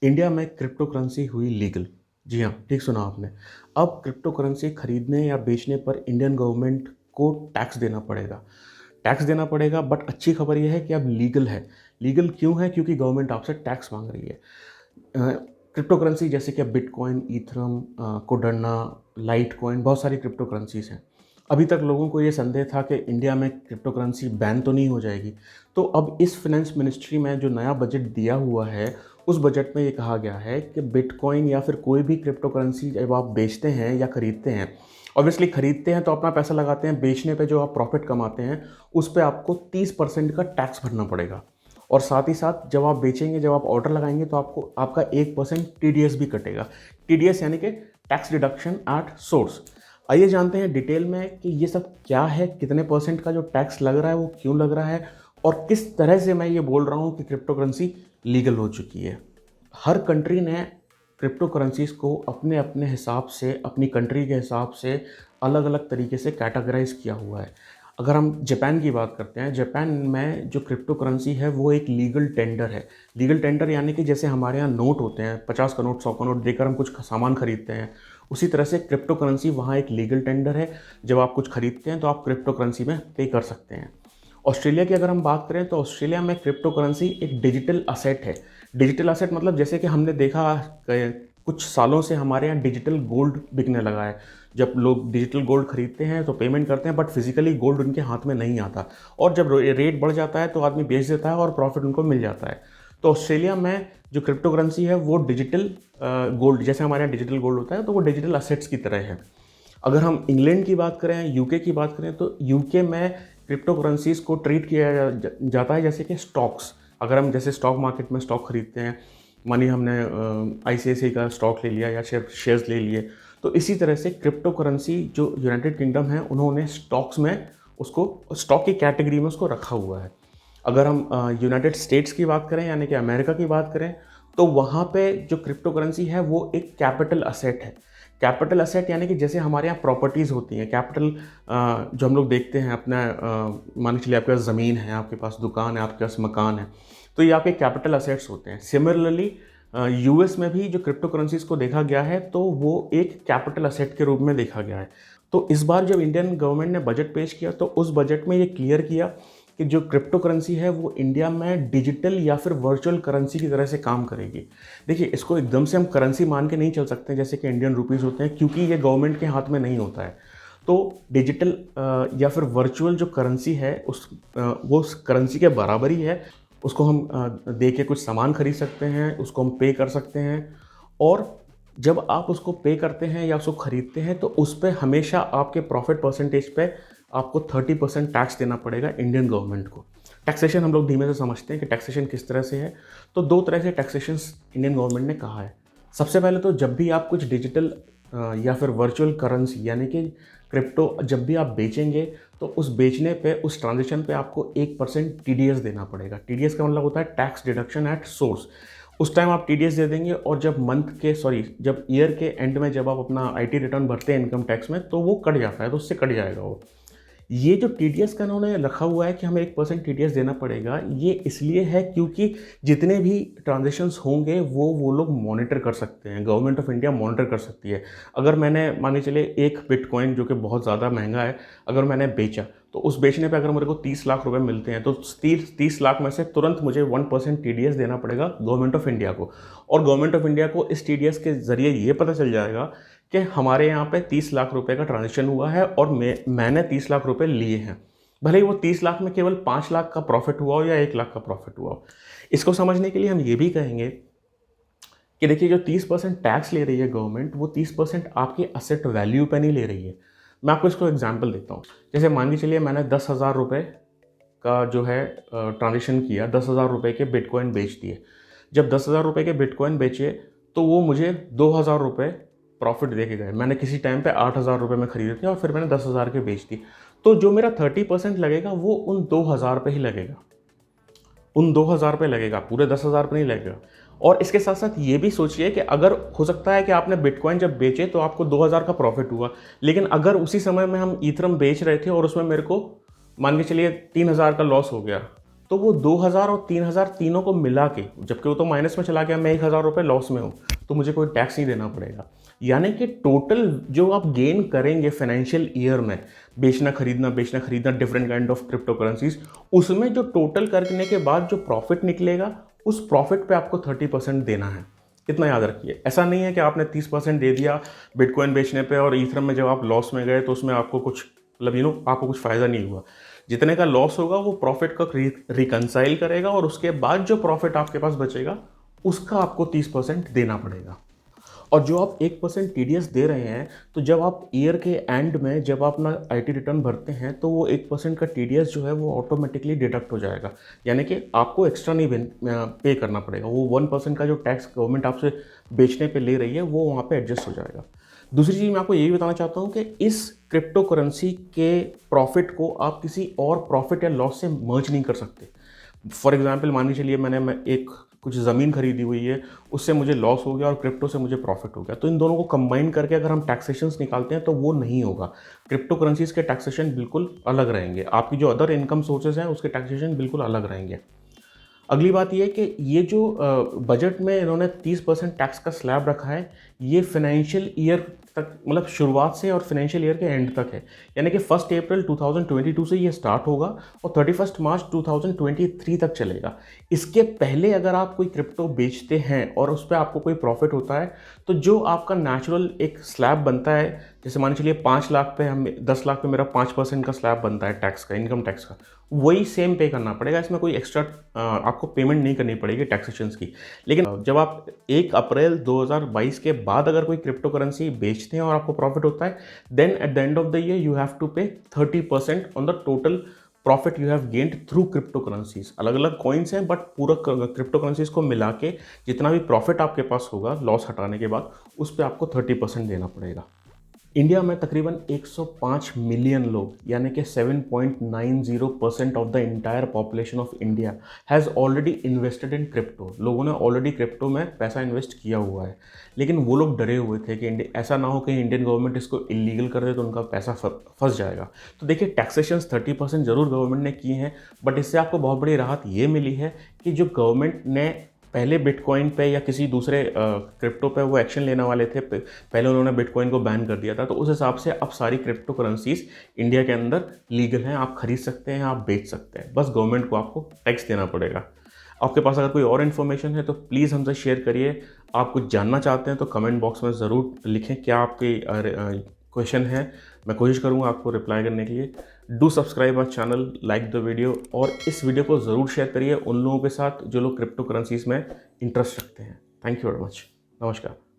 India में crypto currency हुई legal. जी हाँ, ठीक सुना आपने। अब क्रिप्टो करेंसी खरीदने या बेचने पर इंडियन गवर्नमेंट को टैक्स देना पड़ेगा। टैक्स देना पड़ेगा, बट अच्छी खबर ये है कि अब लीगल है। लीगल क्यों है? क्योंकि गवर्नमेंट आपसे टैक्स मांग रही है। क्रिप्टो करेंसी जैसे कि बिटकॉइन, ईथरम, कोडर्ना, लाइट कॉइन, बहुत सारी क्रिप्टो करेंसीज हैं। अभी तक लोगों को ये संदेह था कि इंडिया में क्रिप्टो करेंसी बैन तो नहीं हो जाएगी। तो अब इस फाइनेंस मिनिस्ट्री में जो नया बजट दिया हुआ है, उस बजट में ये कहा गया है कि बिटकॉइन या फिर कोई भी क्रिप्टो करेंसी जब आप बेचते हैं या ख़रीदते हैं, ऑब्वियसली खरीदते हैं तो अपना पैसा लगाते हैं, बेचने पे जो आप प्रॉफिट कमाते हैं उस पे आपको 30% का टैक्स भरना पड़ेगा। और साथ ही साथ जब आप बेचेंगे, जब आप ऑर्डर लगाएंगे तो आपको आपका 1% टीडीएस भी कटेगा। टीडीएस यानी कि टैक्स डिडक्शन एट सोर्स। आइए जानते हैं डिटेल में कि ये सब क्या है, कितने परसेंट का जो टैक्स लग रहा है वो क्यों लग रहा है, और किस तरह से मैं ये बोल रहा हूँ कि क्रिप्टो करेंसी लीगल हो चुकी है। हर कंट्री ने क्रिप्टो करेंसीज को अपने अपने हिसाब से, अपनी कंट्री के हिसाब से अलग अलग तरीके से कैटेगराइज किया हुआ है। अगर हम जापान की बात करते हैं, जापान में जो क्रिप्टो करेंसी है वो एक लीगल टेंडर है। लीगल टेंडर यानी कि जैसे हमारे यहाँ नोट होते हैं, 50 का नोट, 100 का नोट देकर हम कुछ सामान खरीदते हैं, उसी तरह से क्रिप्टो करेंसी वहाँ एक लीगल टेंडर है। जब आप कुछ खरीदते हैं तो आप क्रिप्टो करेंसी में पे कर सकते हैं। ऑस्ट्रेलिया की अगर हम बात करें तो ऑस्ट्रेलिया में क्रिप्टो करेंसी एक डिजिटल असेट है। डिजिटल असेट मतलब जैसे कि हमने देखा कुछ सालों से हमारे यहाँ डिजिटल गोल्ड बिकने लगा है। जब लोग डिजिटल गोल्ड खरीदते हैं तो पेमेंट करते हैं, बट फिजिकली गोल्ड उनके हाथ में नहीं आता, और जब रेट बढ़ जाता है तो आदमी बेच देता है और प्रॉफिट उनको मिल जाता है। तो ऑस्ट्रेलिया में जो क्रिप्टो करेंसी है वो डिजिटल गोल्ड, जैसे हमारे यहाँ डिजिटल गोल्ड होता है तो वो डिजिटल असेट्स की तरह है। अगर हम इंग्लैंड की बात करें, यूके की बात करें, तो यूके में क्रिप्टो करेंसीज को ट्रीट किया जाता है जैसे कि स्टॉक्स। अगर हम जैसे स्टॉक मार्केट में स्टॉक खरीदते हैं, मानिए हमने आईसीआईसीआई का स्टॉक ले लिया या शेयर्स ले लिए, तो इसी तरह से क्रिप्टो करेंसी जो यूनाइटेड किंगडम है उन्होंने स्टॉक्स में उसको, स्टॉक की कैटेगरी में उसको रखा हुआ है। अगर हम यूनाइटेड स्टेट्स की बात करें यानी कि अमेरिका की बात करें, तो वहाँ पे जो क्रिप्टो करेंसी है वो एक कैपिटल असेट है। कैपिटल असेट यानी कि जैसे हमारे यहाँ प्रॉपर्टीज़ होती हैं, कैपिटल जो हम लोग देखते हैं अपना, मान के चलिए आपके पास ज़मीन है, आपके पास दुकान है, आपके पास मकान है, तो ये आपके कैपिटल असेट्स होते हैं। सिमिलरली यूएस में भी जो क्रिप्टो करेंसीज को देखा गया है तो वो एक कैपिटल असेट के रूप में देखा गया है। तो इस बार जब इंडियन गवर्नमेंट ने बजट पेश किया तो उस बजट में ये क्लियर किया कि जो क्रिप्टो करेंसी है वो इंडिया में डिजिटल या फिर वर्चुअल करेंसी की तरह से काम करेगी। देखिए, इसको एकदम से हम करेंसी मान के नहीं चल सकते जैसे कि इंडियन रुपीज़ होते हैं, क्योंकि ये गवर्नमेंट के हाथ में नहीं होता है। तो डिजिटल या फिर वर्चुअल जो करेंसी है वो उस करेंसी के बराबर ही है। उसको हम दे के कुछ सामान खरीद सकते हैं, उसको हम पे कर सकते हैं, और जब आप उसको पे करते हैं या उसको ख़रीदते हैं तो उस पर हमेशा आपके प्रॉफिट परसेंटेज पे आपको 30% टैक्स देना पड़ेगा इंडियन गवर्नमेंट को। टैक्सेशन हम लोग धीमे से समझते हैं कि टैक्सेशन किस तरह से है। तो दो तरह से टैक्सेशन इंडियन गवर्नमेंट ने कहा है। सबसे पहले तो जब भी आप कुछ डिजिटल या फिर वर्चुअल करेंसी यानी कि क्रिप्टो जब भी आप बेचेंगे तो उस बेचने पे, उस ट्रांजेक्शन पे आपको 1% टीडीएस देना पड़ेगा। टीडीएस का मतलब होता है टैक्स डिडक्शन एट सोर्स। उस टाइम आप टीडीएस दे देंगे, और जब ईयर के एंड में जब आप अपना आईटी रिटर्न भरते हैं इनकम टैक्स में तो वो कट जाता है, तो उससे कट जाएगा वो। ये जो टीडीएस का इन्होंने रखा हुआ है कि हमें 1% टीडीएस देना पड़ेगा, ये इसलिए है क्योंकि जितने भी ट्रांजेक्शंस होंगे वो लोग मॉनिटर कर सकते हैं, गवर्नमेंट ऑफ इंडिया मॉनिटर कर सकती है। अगर मैंने, मान के चलिए, एक बिटकॉइन जो कि बहुत ज़्यादा महंगा है, अगर मैंने बेचा तो उस बेचने पे अगर मेरे को 30 लाख रुपए मिलते हैं तो 30 लाख में से तुरंत मुझे 1% टीडीएस देना पड़ेगा गवर्नमेंट ऑफ इंडिया को। और गवर्नमेंट ऑफ इंडिया को इस टीडीएस के ज़रिए ये पता चल जाएगा कि हमारे यहाँ पे 30 लाख रुपए का ट्रांजेक्शन हुआ है और मैंने 30 लाख रुपए लिए हैं। भले ही वो 30 लाख में केवल 5 लाख का प्रॉफिट हुआ हो या 1 लाख का प्रॉफिट हुआ हो। इसको समझने के लिए हम ये भी कहेंगे कि देखिए, जो 30% टैक्स ले रही है गवर्नमेंट, वो 30% आपके असेट वैल्यू पे नहीं ले रही है। मैं आपको इसको एग्जांपल देता हूँ। जैसे मान के चलिए मैंने 10,000 रुपये का जो है ट्रांजेक्शन किया, 10,000 रुपये के बिटकॉइन बेच दिए। जब 10,000 रुपये के बिटकॉइन बेचे तो वो मुझे 2,000 रुपये प्रॉफिट दे के गए। मैंने किसी टाइम पे 8,000 रुपये में खरीदे थे और फिर मैंने 10,000 के बेच दी। तो जो मेरा 30% लगेगा वो उन 2,000 पे ही लगेगा, उन 2,000 पे लगेगा, पूरे 10,000 पे नहीं लगेगा। और इसके साथ साथ ये भी सोचिए कि अगर हो सकता है कि आपने बिटकॉइन जब बेचे तो आपको 2,000 का प्रॉफिट हुआ, लेकिन अगर उसी समय में हम ईथरम बेच रहे थे और उसमें मेरे को, मान के चलिए, 3,000 का लॉस हो गया, तो वो 2000 और 3000 तीनों को मिला के, जबकि वो तो माइनस में चला गया, मैं 1000 रुपये लॉस में हूँ, तो मुझे कोई टैक्स नहीं देना पड़ेगा। यानी कि टोटल जो आप गेन करेंगे फाइनेंशियल ईयर में, बेचना खरीदना different kind of crypto currencies, उसमें जो टोटल करने के बाद जो प्रॉफिट निकलेगा, उस प्रॉफिट पे आपको 30% देना है। इतना याद रखिए। ऐसा नहीं है कि आपने 30% दे दिया बिटकॉइन बेचने पे और ईथरम में जब आप लॉस में गए तो उसमें आपको कुछ मतलब आपको कुछ फ़ायदा नहीं हुआ। जितने का लॉस होगा वो प्रॉफिट का रिकंसाइल करेगा और उसके बाद जो प्रॉफिट आपके पास बचेगा उसका आपको 30% देना पड़ेगा। और जो आप 1% टीडीएस दे रहे हैं, तो जब आप ईयर के एंड में जब आप अपना आईटी रिटर्न भरते हैं तो वो 1% का टीडीएस जो है वो ऑटोमेटिकली डिडक्ट हो जाएगा। यानी कि आपको एक्स्ट्रा नहीं पे करना पड़ेगा। वो 1% का जो टैक्स गवर्नमेंट आपसे बेचने पे ले रही है वो वहाँ पे एडजस्ट हो जाएगा। दूसरी चीज़ मैं आपको ये भी बताना चाहता हूँ कि इस क्रिप्टो करेंसी के प्रॉफिट को आप किसी और प्रॉफिट या लॉस से मर्ज नहीं कर सकते। फॉर एग्जाम्पल मान के चलिए मैं एक कुछ ज़मीन खरीदी हुई है, उससे मुझे लॉस हो गया और क्रिप्टो से मुझे प्रॉफिट हो गया, तो इन दोनों को कंबाइन करके अगर हम टैक्सेशंस निकालते हैं तो वो नहीं होगा। क्रिप्टो करेंसीज के टैक्सेशन बिल्कुल अलग रहेंगे, आपकी जो अदर इनकम सोर्सेज हैं उसके टैक्सेशन बिल्कुल अलग रहेंगे। अगली बात ये है कि ये जो बजट में इन्होंने 30% टैक्स का स्लैब रखा है, ये फाइनेंशियल ईयर तक, मतलब शुरुआत से और फाइनेंशियल ईयर के एंड तक है। यानी कि 1 अप्रैल 2022 से ये स्टार्ट होगा और 31 मार्च 2023 तक चलेगा। इसके पहले अगर आप कोई क्रिप्टो बेचते हैं और उस पर आपको कोई प्रॉफिट होता है, तो जो आपका नेचुरल एक स्लैब बनता है, जैसे मान चलिए 5 लाख पे हम 10 लाख पे मेरा 5% का स्लैब बनता है टैक्स का, इनकम टैक्स का, वही सेम पे करना पड़ेगा। इसमें कोई एक्स्ट्रा आपको पेमेंट नहीं करनी पड़ेगी टैक्सेशंस की। लेकिन जब आप 1 अप्रैल 2022 के बाद अगर कोई क्रिप्टो करेंसी बेचते हैं और आपको प्रॉफिट होता है, then at the end of the year you have to pay 30% on the total profit you have gained through crypto currencies. अलग अलग कॉइन्स हैं, बट पूरा क्रिप्टो करेंसीज को मिला के जितना भी प्रॉफिट आपके पास होगा लॉस हटाने के बाद, उस पर आपको 30% देना पड़ेगा। इंडिया में तकरीबन 105 मिलियन लोग, यानी कि 7.90% of the entire population of India has already invested in crypto. लोगों ने ऑलरेडी क्रिप्टो में पैसा इन्वेस्ट किया हुआ है, लेकिन वो लोग डरे हुए थे कि ऐसा ना हो कि इंडियन गवर्नमेंट इसको इलीगल कर दे तो उनका पैसा फंस जाएगा। तो देखिए, टैक्सेशंस 30% ज़रूर गवर्नमेंट ने किए हैं, बट इससे आपको बहुत बड़ी राहत ये मिली है कि जो गवर्नमेंट ने पहले बिटकॉइन पे या किसी दूसरे क्रिप्टो पे वो एक्शन लेने वाले थे, पहले उन्होंने बिटकॉइन को बैन कर दिया था, तो उस हिसाब से अब सारी क्रिप्टो करेंसीज इंडिया के अंदर लीगल हैं, आप खरीद सकते हैं, आप बेच सकते हैं। बस गवर्नमेंट को आपको टैक्स देना पड़ेगा। आपके पास अगर कोई और इन्फॉर्मेशन है तो प्लीज़ हमसे शेयर करिए। आप कुछ जानना चाहते हैं तो कमेंट बॉक्स में ज़रूर लिखें क्या आपकी क्वेश्चन है, मैं कोशिश करूँगा आपको रिप्लाई करने के लिए। Do subscribe our channel, like the video, और इस वीडियो को ज़रूर शेयर करिए उन लोगों के साथ जो लोग क्रिप्टो करेंसीज में इंटरेस्ट रखते हैं। Thank you very much. नमस्कार।